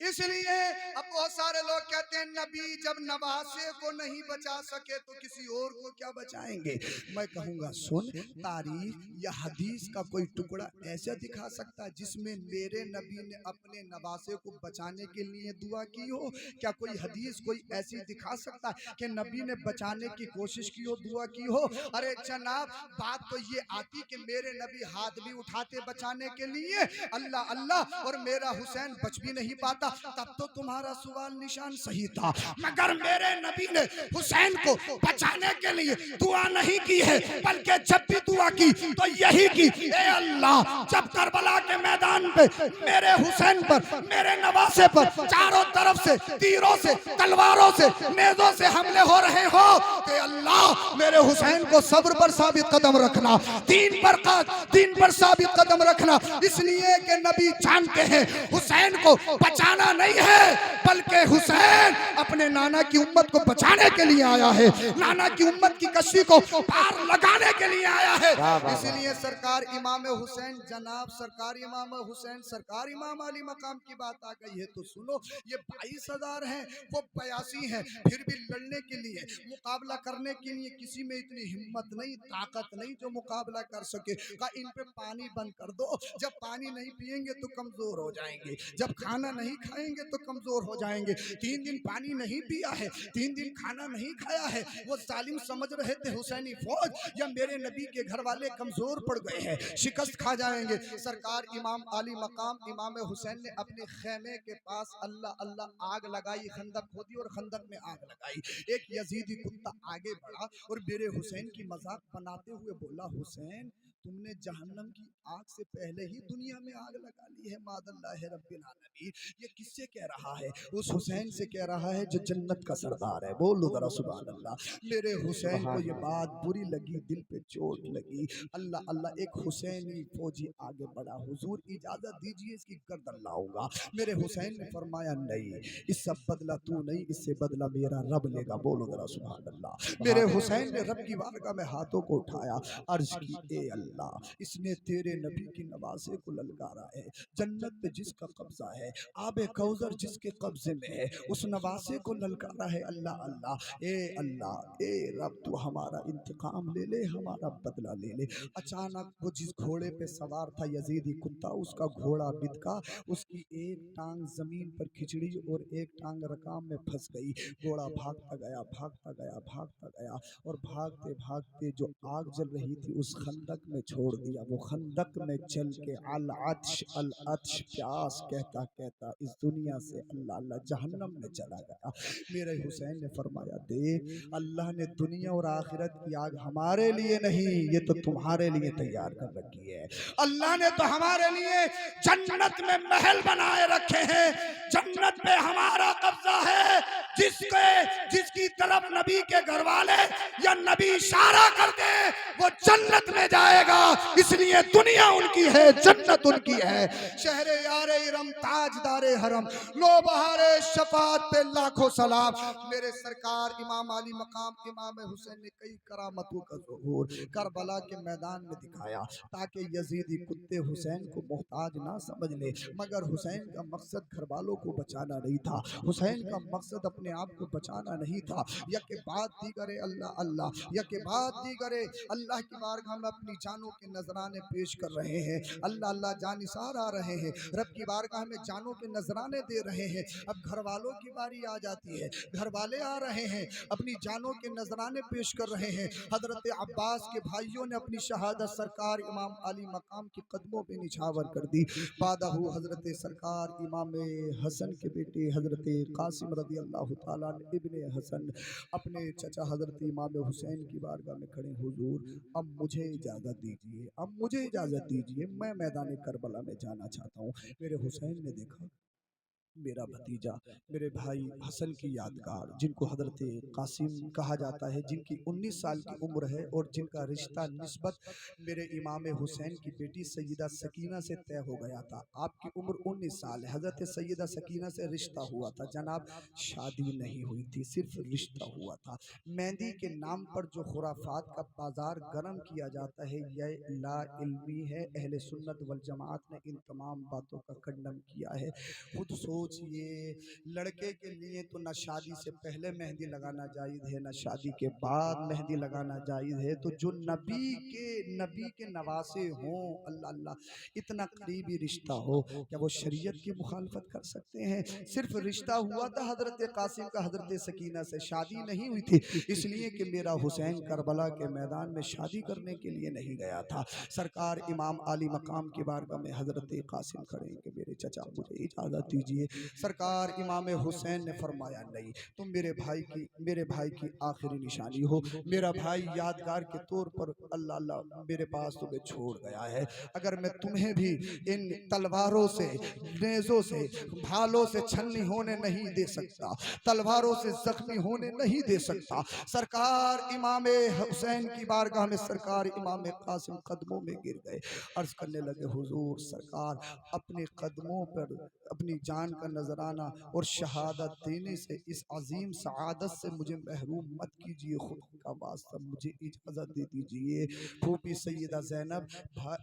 इसलिए अब बहुत सारे लोग कहते हैं नबी जब नवासे को नहीं बचा सके तो किसी और को क्या बचाएंगे? मैं कहूंगा, सुन, तारीख या हदीस का कोई टुकड़ा ऐसा दिखा सकता है जिसमें मेरे नबी ने अपने नवासे को बचाने के लिए दुआ की हो? क्या कोई हदीस कोई ऐसी दिखा सकता है कि नबी ने बचाने की कोशिश की हो, दुआ की हो? अरे जनाब, बात तो ये आती कि मेरे नबी हाथ भी उठाते बचाने के लिए, अल्लाह अल्लाह, और मेरा हुसैन बच भी नहीं पाता, तब तो तुम्हारा सवाल निशान सही था। मगर मेरे नबी ने हुसैन को बचाने के लिए दुआ नहीं की है, बल्कि जब भी दुआ की तो यही की, ए अल्लाह, जब करबला के मैदान पे मेरे हुसैन पर, मेरे नवासे पर चारों तरफ से तीरों से, तलवारों से, नेज़ों से हमले हो रहे हो, ए अल्लाह मेरे हुसैन को सब्र पर साबित कदम रखना, दीन पर साबित कदम रखना। इसलिए कि नबी जानते हैं हुसैन को बचाना नहीं है, बल्कि हुसैन अपने नाना की उम्मत को बचाने के लिए आया है, नाना की उम्मत की कश्ती को पार लगाने के लिए आया है। इसलिए सरकार इमाम हुसैन, जनाब सरकार इमाम हुसैन, सरकार इमाम अली मकाम की बात आ गई है तो सुनो, ये 22,000 हैं, वो 82 हैं, फिर भी लड़ने के लिए, मुकाबला करने के लिए किसी में इतनी हिम्मत नहीं, ताकत नहीं जो मुकाबला कर सके। कहा इन पे पानी बंद कर दो, जब पानी नहीं पिएंगे तो कमजोर हो जाएंगे, जब खाना नहीं खाएंगे तो कमजोर हो जाएंगे। 3 दिन पानी नहीं पिया है, 3 दिन खाना नहीं खाया है, वो जालिम समझ रहे थे हुसैनी फौज या मेरे नबी के घर वाले कमजोर पड़ गए हैं, शिकस्त खा जाएंगे। सरकार इमाम अली मकाम इमाम हुसैन ने अपने खेमे के पास अल्लाह अल्लाह आग लगाई, खंदक खोदी और खंदक में आग लगाई। एक यजीदी कुत्ता आगे बढ़ा और मेरे हुसैन की मजाक बनाते हुए बोला, हुसैन तुमने जहन्नम की आग से पहले ही दुनिया में आग लगा ली है, मादल्लाह रब्बिल आलमीन। ये किससे कह रहा है? उस हुसैन से कह रहा है जो जन्नत का सरदार है। बोलो जरा सुभान अल्लाह। मेरे हुसैन को ये बात बुरी लगी, दिल पे चोट लगी। अल्लाह अल्लाह, एक हुसैनी फौजी आगे बढ़ा, हुजूर इजाजत दीजिए इसकी गर्दन लाऊंगा। मेरे हुसैन ने फरमाया, नहीं, इससे बदला तू नहीं, इससे बदला मेरा रब लेगा। बोलो जरा सुभान अल्लाह। मेरे हुसैन ने रब की बारगाह में हाथों को उठाया, अर्ज की, ए अल्लाह, इसने तेरे नबी की नवासे को ललकारा है, जन्नत पे जिसका कब्जा है, आबे कौसर जिसके कब्जे में है, उस नवासे को ललकारा है। अल्लाह अल्लाह, ए रब, तू हमारा इंतकाम ले ले, हमारा बदला ले ले। अचानक वो जिस घोड़े पे सवार था यजीदी कुत्ता, उसका घोड़ा बिदका, उसकी एक टांग जमीन पर खिचड़ी और एक टांग रकाम में फंस गई। घोड़ा भागता गया, भागता गया, भागता गया, और भागते भागते जो आग जल रही थी उस खंदक में छोड़ दिया। वो खंदक में चल के अल अत्श, प्यास कहता कहता इस दुनिया से अल्लाह अल्लाह जहन्नम में चला गया। मेरे हुसैन ने फरमाया, देख, अल्लाह ने दुनिया और आखिरत की आग हमारे लिए नहीं, ये तो तुम्हारे लिए तैयार कर रखी है। अल्लाह ने तो हमारे लिए जन्नत में महल बनाए रखे हैं, जन्नत पे हमारा कब्जा है। जिसकी तरफ नबी के घर वाले या नबी इशारा कर दे, वो जन्नत में जाएगा, इसलिए दुनिया उनकी है, जन्नत उनकी है। शहरे यारे इरम ताजदारे हरम, लो बहारे शफात पे लाखों सलाम। मेरे सरकार इमाम अली मकाम इमाम हुसैन ने कई करामतों का ज़हूर करबला के मैदान में दिखाया, ताकि यजीदी कुत्ते हुसैन को मोहताज ना समझ ले। मगर हुसैन का मकसद घर वालों को बचाना नहीं था, हुसैन का मकसद अपने आप को बचाना नहीं था। यके बाद दीगरे अल्लाह अल्लाह, यके बाद दीगरे अल्लाह की बारगाह में अपनी जानों के नजराने पेश कर रहे हैं। अल्लाह अल्लाह जानिसार आ रहे हैं, रब की बारगाह में जानों के नजराने दे रहे हैं। अब घर वालों की बारी आ जाती है, घर वाले आ रहे हैं, अपनी जानों के नजराने पेश कर रहे हैं। हजरत अब्बास के भाइयों ने अपनी शहादत सरकार इमाम अली मकाम के कदमों पे निछावर कर दी। बादहू हजरत सरकार इमाम हसन के बेटे हजरत कासिम रज़ी अल्लाह ताला इब्ने हसन अपने चचा हजरत इमाम हुसैन की बारगाह में खड़े, हुजूर अब मुझे इजाज़त दीजिए, अब मुझे इजाज़त दीजिए, मैं मैदान करबला में जाना चाहता हूँ। मेरे हुसैन ने देखा मेरा भतीजा, मेरे भाई हसन की यादगार, जिनको हजरत कासिम कहा जाता है, जिनकी 19 साल की उम्र है और जिनका रिश्ता निस्बत मेरे इमाम हुसैन की बेटी सैयदा सकीना से तय हो गया था। आपकी उम्र 19 साल है, हजरत सैयदा सकीना से रिश्ता हुआ था जनाब, शादी नहीं हुई थी, सिर्फ रिश्ता हुआ था। मेहंदी के नाम पर जो खुराफात का बाजार गर्म किया जाता है, यह ला इल्मी है। अहले सुन्नत वल जमात ने इन तमाम बातों का खंडन किया है। खुद सोचिए, लड़के के लिए तो न शादी से पहले मेहंदी लगाना जायज़ है, न शादी के बाद मेहंदी लगाना जायज़ है। तो जो नबी के नवासे हों, अल्लाह अल्लाह, इतना करीबी रिश्ता हो, क्या वो शरीयत की मुखालफत कर सकते हैं? सिर्फ रिश्ता हुआ था हजरत कासिम का हजरत सकीना से, शादी नहीं हुई थी। इसलिए कि मेरा हुसैन करबला के मैदान में शादी करने के लिए नहीं गया था। सरकार इमाम अली मकाम की बारगाह में हजरत कासिम खड़े कि मेरे चचा मुझे इजाज़त दीजिए। सरकार इमाम हुसैन ने फरमाया नहीं, तुम मेरे भाई की आखिरी निशानी हो। मेरा भाई यादगार के तौर पर अल्लाह अल्लाह मेरे पास तुम्हें छोड़ गया है। अगर मैं तुम्हें भी इन तलवारों से, नेज़ों से, भालों से छलनी होने नहीं दे सकता, तलवारों से जख्मी होने नहीं दे सकता। सरकार इमाम हुसैन की बारगाह में सरकार इमाम कासिम कदमों में गिर गए, अर्ज करने लगे, हुजूर सरकार अपने कदमों पर अपनी जान का नजराना और शहादत देने से, इस अजीम सआदत से मुझे महरूम मत कीजिए, खुद का वास्ता मुझे इजाज़त दे दीजिए। फूफी सैयदा ज़ैनब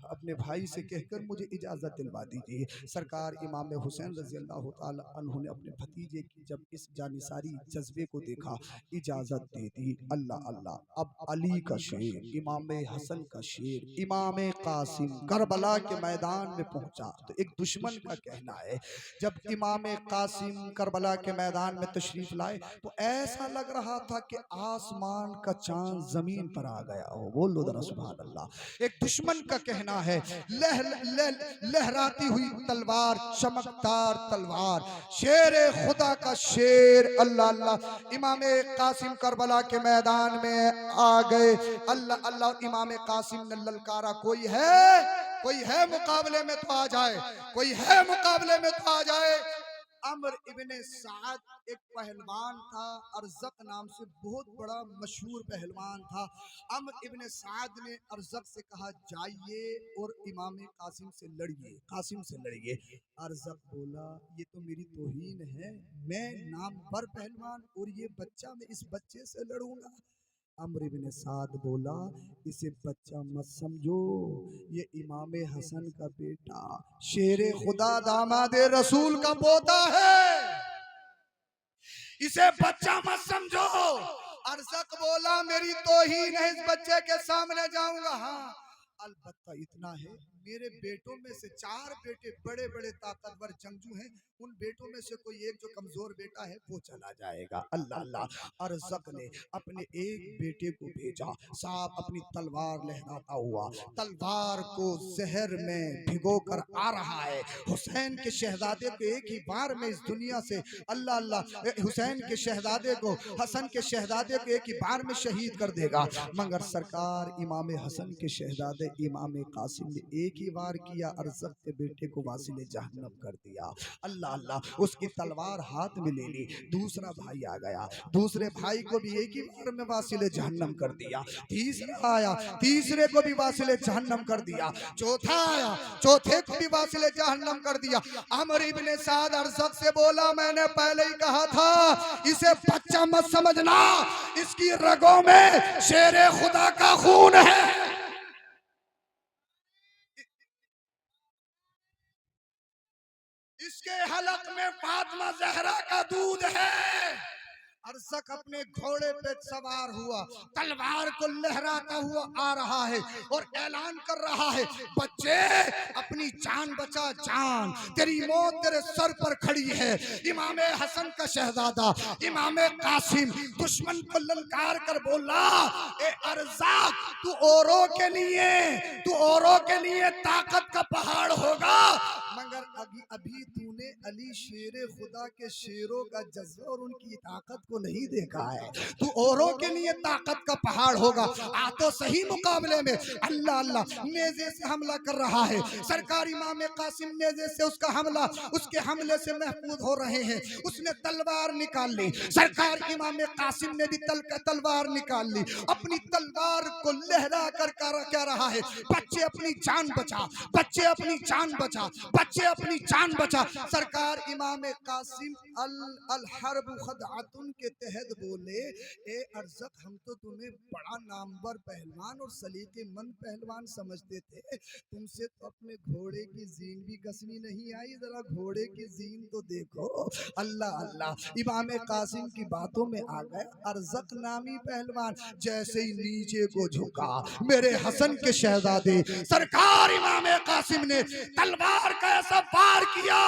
अपने भाई से कहकर मुझे इजाज़त दिलवा दीजिए। सरकार इमाम हुसैन रज़ी अल्लाह ताला अन्हु ने अपने भतीजे की जब इस जानिसारी जज्बे को देखा, इजाज़त दे दी। अल्लाह अल्लाह, अब अली का शेर, इमाम हसन का शेर, इमाम कासिम करबला के मैदान में पहुंचा। तो एक दुश्मन का कहना है, जब इमाम कासिम करबला के मैदान में तशरीफ लाए तो ऐसा लग रहा था कि आसमान का चांद जमीन पर आ गया हो। बोलो जरा सुभान अल्लाह। एक दुश्मन का कहना है, लहराती हुई तलवार, चमकदार तलवार, शेर खुदा का शेर, अल्लाह अल्लाह, इमाम कासिम करबला के मैदान में आ गए। अल्लाह अल्लाह, इमाम कासिम ने ललकारा, कोई है मुकाबले में तो आ जाए, कोई है मुकाबले में तो आ जाए। अम्र इब्ने साद एक पहलवान था, अरज़क नाम से बहुत बड़ा मशहूर पहलवान था। अम्र इब्ने साद ने अरज़क से कहा, जाइए और इमाम कासिम से लड़िए, कासिम से लड़िए। अरज़क बोला, ये तो मेरी तौहीन है, मैं नाम पर पहलवान और ये बच्चा, मैं इस बच्चे से लड़ूंगा। अम्र इब्ने साद बोला, इसे बच्चा मत समझो, ये इमाम हसन का बेटा, शेर खुदा दामाद रसूल का पोता है, इसे बच्चा मत समझो। अरज़क बोला, मेरी तौहीन है, इस बच्चे के सामने जाऊंगा। हाँ, अलबत्ता इतना है, मेरे बेटों में से 4 बेटे बड़े बड़े ताकतवर जंगजू हैं, उन बेटों में से कोई एक जो कमजोर बेटा है वो चला जाएगा। अल्लाह अल्लाह। अरज़क ने अपने एक बेटे को भेजा, साहब अपनी तलवार लहराता हुआ, तलवार को जहर में भिगो कर आ रहा है। हुसैन के शहजादे को एक ही बार में इस दुनिया से, अल्लाह अल्लाह, हुसैन के शहजादे को, हसन के शहजादे को एक ही बार में शहीद कर देगा। मगर सरकार इमाम हसन के शहजादे इमाम कासिम ने ایک ہی وار کیا ارزق کے بیٹے کو واصل جہنم کر دیا۔ اللہ اللہ، اس کی تلوار ہاتھ میں لے لی، دوسرا بھائی آ گیا، دوسرے بھائی کو بھی ایک ہی وار میں واصل جہنم کر دیا، تیسرا آیا، تیسرے کو بھی واصل جہنم کر دیا، چوتھا آیا، چوتھے کو بھی واصل جہنم کر دیا۔ عمر ابن سعد ارزق سے بولا میں نے پہلے ہی کہا تھا اسے بچہ مت سمجھنا، اس کی رگوں میں شیر خدا کا خون ہے، اس کے حلق میں فاطمہ زہرا کا دودھ ہے۔ ارزق اپنے گھوڑے پہ سوار ہوا، تلوار کو لہراتا ہوا آ رہا ہے اور اعلان کر رہا ہے بچے اپنی جان بچا، جان تیری موت تیرے سر پر کھڑی ہے۔ امام حسن کا شہزادہ امام قاسم دشمن کو للکار کر بولا اے ارزق تو اوروں کے لیے طاقت کا پہاڑ ہوگا، مگر ابھی تو نے علی شیر خدا کے شیروں کا جذبہ اور ان کی طاقت کو نہیں دیکھا ہے، تو اوروں کے لیے طاقت کا پہاڑ ہوگا۔ آ تو صحیح مقابلے میں اللہ اللہ نیزے سے حملہ کر رہا ہے، سرکار امام قاسم نیزے سے اس کا حملہ، اس کے حملے سے محفوظ ہو رہے ہیں، اس نے تلوار نکال لی، سرکار امام قاسم نے بھی تلوار نکال لی، اپنی تلوار کو لہرا کر کہہ رہا ہے بچے اپنی جان بچا، بچے اپنی جان بچا، بچے اپنی جان بچا۔ سرکار امام قاسم الحرب خدعتن کے تحت بولے اے ارزق ہم تو تمہیں بڑا نامور پہلوان اور سلیقے مند پہلوان سمجھتے تھے، تم سے تو اپنے گھوڑے کی زین بھی کسنی نہیں آئی، ذرا گھوڑے کی زین تو دیکھو۔ اللہ اللہ امام قاسم کی باتوں میں آ گئے، ارزق نامی پہلوان جیسے ہی نیچے کو جھکا، میرے حسن کے شہزادے سرکار امام قاسم نے تلوار کا ایسا وار کیا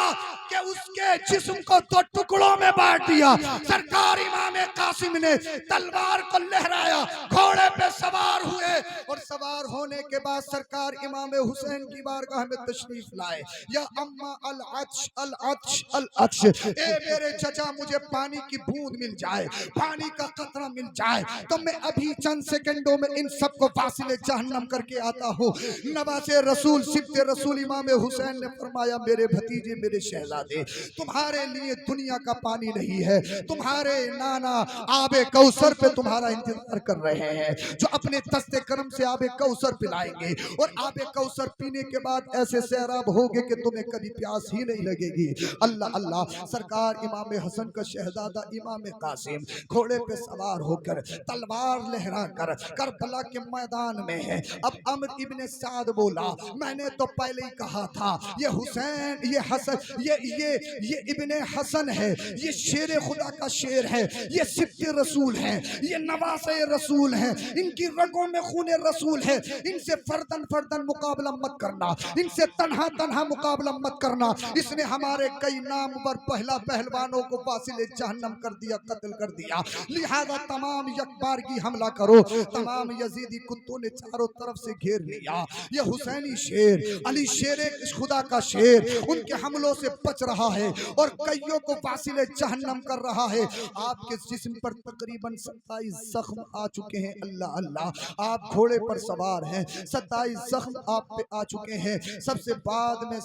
کہ اس کے جسم کو دو ٹکڑوں میں بانٹ دیا۔ سرکار امام قاسم نے تلوار کو لہرایا، گھوڑے پہ سوار ہوئے اور سوار ہونے کے بعد سرکار امام حسین کی بارگاہ میں تشریف لائے۔ یا اما العطش العطش العطش، اے میرے چچا مجھے پانی کی بوند مل جائے، پانی کا قطرہ مل جائے تو میں ابھی چند سیکنڈوں میں ان سب کو واصل جہنم کر کے آتا ہوں۔ نواز رسول سبط رسول امام حسین نے فرمایا میرے بھتیجے میرے شہزادے تمہارے لیے دنیا کا پانی نہیں ہے، تمہارے نانا آب کوثر پہ تمہارا انتظار کر رہے ہیں، جو اپنے دست کرم سے آب کوثر پلائیں گے اور آب کوثر پینے کے بعد ایسے سیراب ہوگے کہ تمہیں کبھی پیاس ہی نہیں لگے گی۔ اللہ اللہ سرکار امام حسن کا شہزادہ امام قاسم گھوڑے پہ سوار ہو کر تلوار لہرا کر کربلا کے میدان میں ہے۔ اب عمر ابن سعد بولا میں نے تو پہلے ہی کہا تھا یہ حسین یہ حسن یہ ابن حسن ہے، یہ شیر خدا کا شیر ہے، یہ سبط رسول ہے، یہ نواسے رسول ہیں، ان کی رگوں میں خون رسول ہے، ان سے فردن فردن مقابلہ مت کرنا، ان سے تنہا تنہا مقابلہ مت کرنا۔ اس نے ہمارے کئی نامور پہلا پہلوانوں کو واصل جہنم کر دیا، قتل کر دیا، لہذا تمام یکبارگی حملہ کرو۔ تمام یزیدی کتوں نے چاروں طرف سے گھیر لیا، یہ حسینی شیر علی شیر خدا کا شیر ان کے حملوں سے بچ رہا ہے اور کئیوں کو واصل جہنم کر رہا ہے۔ آپ کے جسم پر تقریباً 27 زخم آ چکے ہیں۔ اللہ اللہ آپ گھوڑے پر سوار ہیں، 27 زخم آپ پہ آ چکے ہیں۔ سب سے بعد میں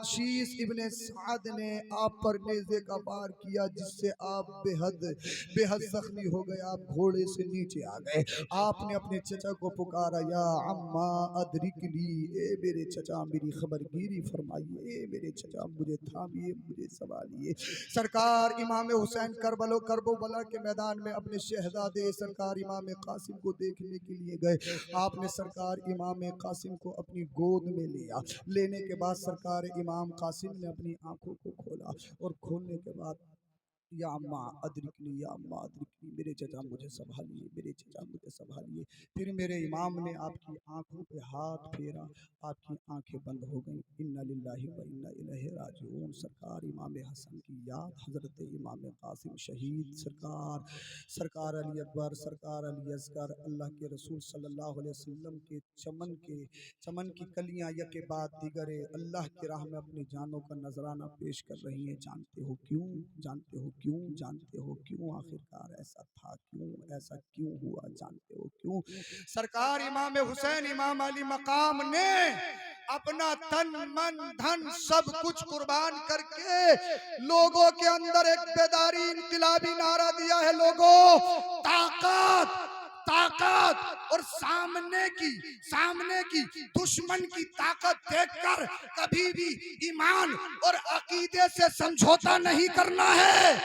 شیس ابن سعد نے آپ پر نیزے کا وار کیا جس سے آپ بے حد زخمی ہو گئے، آپ گھوڑے سے نیچے آ گئے۔ آپ نے اپنے چچا کو پکارا یا عما ادرکنی، اے میرے چچا میری خبرگیری فرمائیے، اے میرے چچا مجھے تھامیے، مجھے سنبھالیے۔ سرکار امام حسین کربلا کے میدان میں اپنے شہزادے سرکار امام قاسم کو دیکھنے کے لیے گئے۔ آپ نے سرکار امام قاسم کو اپنی گود میں لیا، لینے کے بعد سرکار امام قاسم نے اپنی آنکھوں کو کھولا اور کھولنے کے بعد یا اما ادرکنی یا اما ادرکنی، میرے چچا مجھے سنبھالیے، میرے چچا مجھے سنبھالیے۔ پھر میرے امام نے آپ کی آنکھوں پہ ہاتھ پھیرا، آپ کی آنکھیں بند ہو گئیں۔ انا للہ و انا الیہ راجعون۔ سرکار امام حسن کی یاد، حضرت امام قاسم شہید، سرکار علی اکبر، سرکار علی اصغر، اللہ کے رسول صلی اللہ علیہ وسلم کے چمن کی کلیاں یکے بعد دیگر اللہ کی راہ میں اپنی جانوں کا نذرانہ پیش کر رہی ہیں۔ جانتے ہو کیوں؟ جانتے ہو کیوں؟ جانتے ہو کیوں؟ آخرکار ایسا تھا کیوں؟ ایسا کیوں ہوا؟ جانتے ہو کیوں؟ سرکار امام حسین امام علی مقام نے अपना तन मन धन सब कुछ कुर्बान करके लोगों के अंदर एक बेदारी इनकलाबी नारा दिया है, लोगों ताकत ताकत, और सामने की दुश्मन की ताकत देखकर कभी भी ईमान और अकीदे से समझौता नहीं करना है,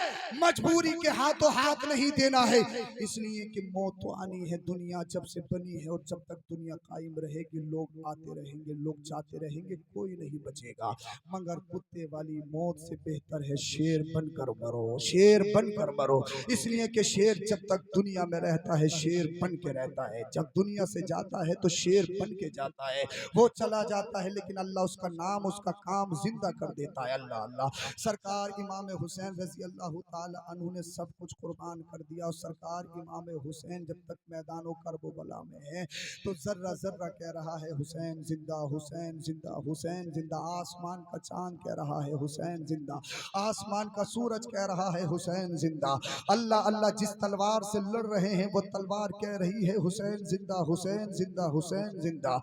मजबूरी के हाथों हाथ नहीं देना है। इसलिए कि मौत तो आनी है, दुनिया जब से बनी है और जब तक दुनिया कायम रहेगी लोग आते रहेंगे, लोग जाते रहेंगे, कोई नहीं बचेगा। मगर कुत्ते वाली मौत से बेहतर है शेर बनकर मरो, शेर बनकर मरो। इसलिए कि शेर जब तक दुनिया में रहता है शेर बन के रहता है, जब दुनिया से जाता है तो शेर बन के जाता है। वो चला जाता है लेकिन अल्लाह उसका नाम उसका काम जिंदा कर देता है। अल्लाह अल्लाह। सरकार इमाम हुसैन रजी अल्लाह ताला अन्हु ने सब कुछ कुर्बान कर दिया, और सरकार इमाम हुसैन जब तक मैदानो करबला में है तो जर्रा जर्रा कह रहा है हुसैन जिंदा, हुसैन जिंदा, हुसैन जिंदा। आसमान का चांद कह रहा है हुसैन जिंदा, आसमान का सूरज कह रहा है हुसैन जिंदा। अल्लाह अल्लाह, जिस तलवार से लड़ रहे हैं वो तलवार कह रही है हुसैन जिंदा, हुसैन जिंदा, हुसैन जिंदा।